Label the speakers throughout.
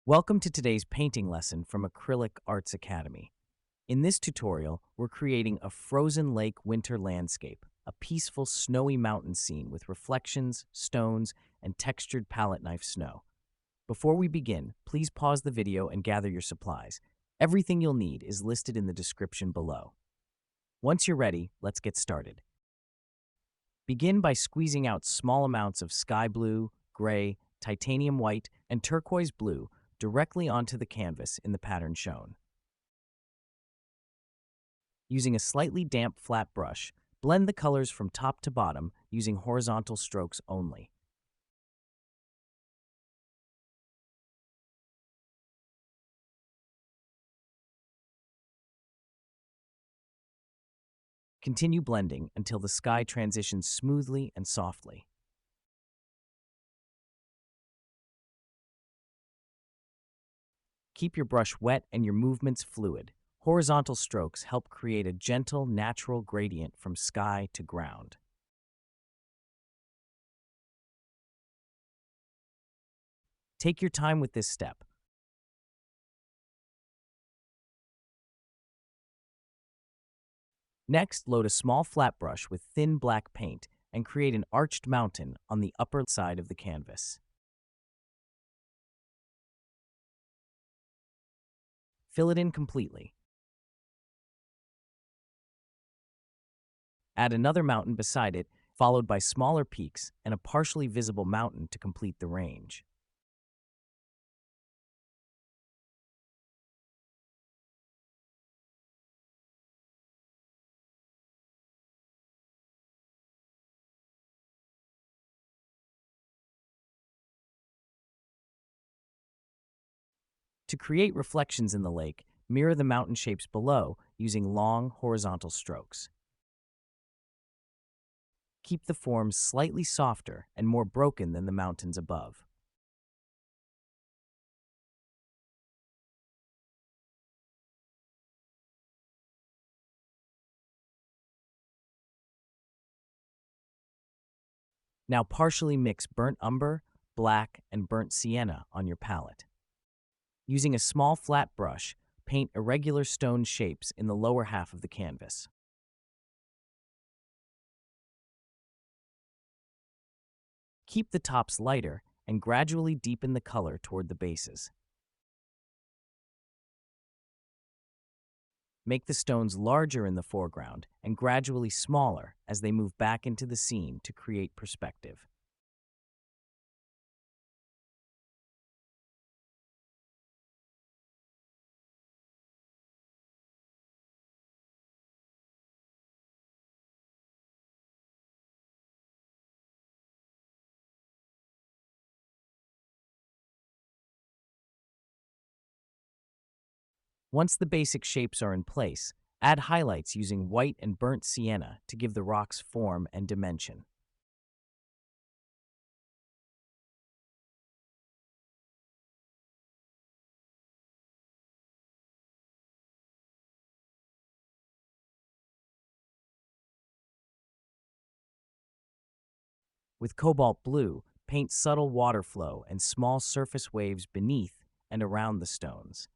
Speaker 1: Welcome to today's painting lesson from Acrylic Arts Academy. In this tutorial, we're creating a frozen lake winter landscape, a peaceful snowy mountain scene with reflections, stones, and textured palette knife snow. Before we begin, please pause the video and gather your supplies. Everything you'll need is listed in the description below. Once you're ready, let's get started. Begin by squeezing out small amounts of sky blue, gray, titanium white, and turquoise blue directly onto the canvas in the pattern shown. Using a slightly damp flat brush, blend the colors from top to bottom using horizontal strokes only. Continue blending until the sky transitions smoothly and softly. Keep your brush wet and your movements fluid. Horizontal strokes help create a gentle, natural gradient from sky to ground. Take your time with this step. Next, load a small flat brush with thin black paint and create an arched mountain on the upper side of the canvas. Fill it in completely. Add another mountain beside it, followed by smaller peaks and a partially visible mountain to complete the range. To create reflections in the lake, mirror the mountain shapes below using long horizontal strokes. Keep the forms slightly softer and more broken than the mountains above. Now partially mix burnt umber, black, and burnt sienna on your palette. Using a small flat brush, paint irregular stone shapes in the lower half of the canvas. Keep the tops lighter and gradually deepen the color toward the bases. Make the stones larger in the foreground and gradually smaller as they move back into the scene to create perspective. Once the basic shapes are in place, add highlights using white and burnt sienna to give the rocks form and dimension. With cobalt blue, paint subtle water flow and small surface waves beneath and around the stones.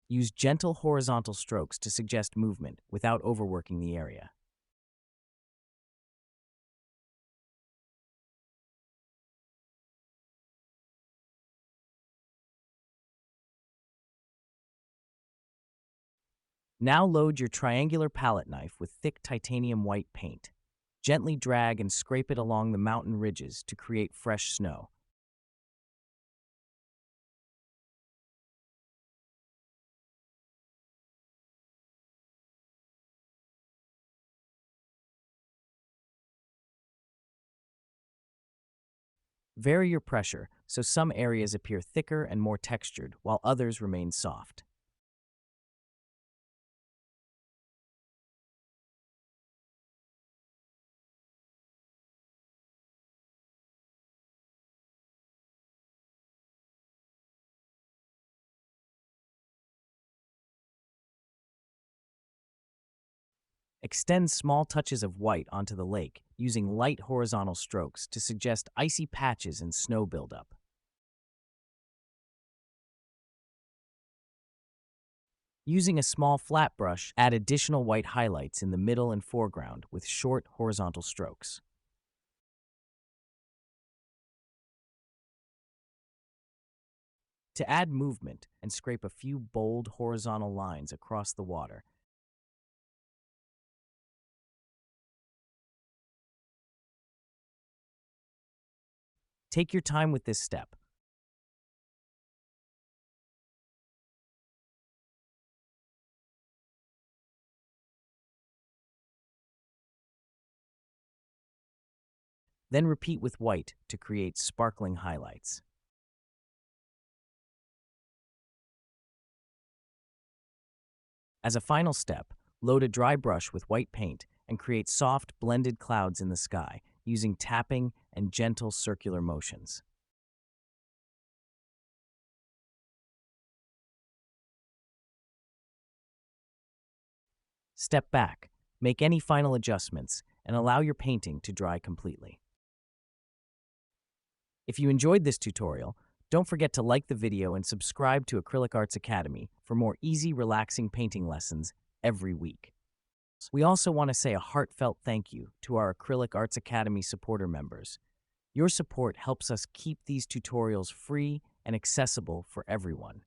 Speaker 1: Use gentle horizontal strokes to suggest movement without overworking the area. Now load your triangular palette knife with thick titanium white paint. Gently drag and scrape it along the mountain ridges to create fresh snow. Vary your pressure so some areas appear thicker and more textured while others remain soft. Extend small touches of white onto the lake, using light horizontal strokes to suggest icy patches and snow buildup. Using a small flat brush, add additional white highlights in the middle and foreground with short horizontal strokes. To add movement and scrape a few bold horizontal lines across the water. Take your time with this step. Then repeat with white to create sparkling highlights. As a final step, load a dry brush with white paint and create soft, blended clouds in the sky using tapping and gentle circular motions. Step back, make any final adjustments, and allow your painting to dry completely. If you enjoyed this tutorial, don't forget to like the video and subscribe to Acrylic Arts Academy for more easy, relaxing painting lessons every week. We also want to say a heartfelt thank you to our Acrylic Arts Academy supporter members. Your support helps us keep these tutorials free and accessible for everyone.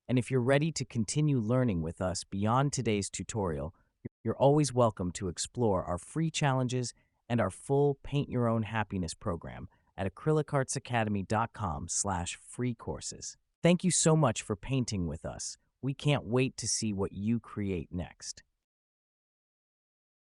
Speaker 1: And if you're ready to continue learning with us beyond today's tutorial, you're always welcome to explore our free challenges and our full Paint Your Own Happiness program at acrylicartsacademy.com/free courses. Thank you so much for painting with us. We can't wait to see what you create next.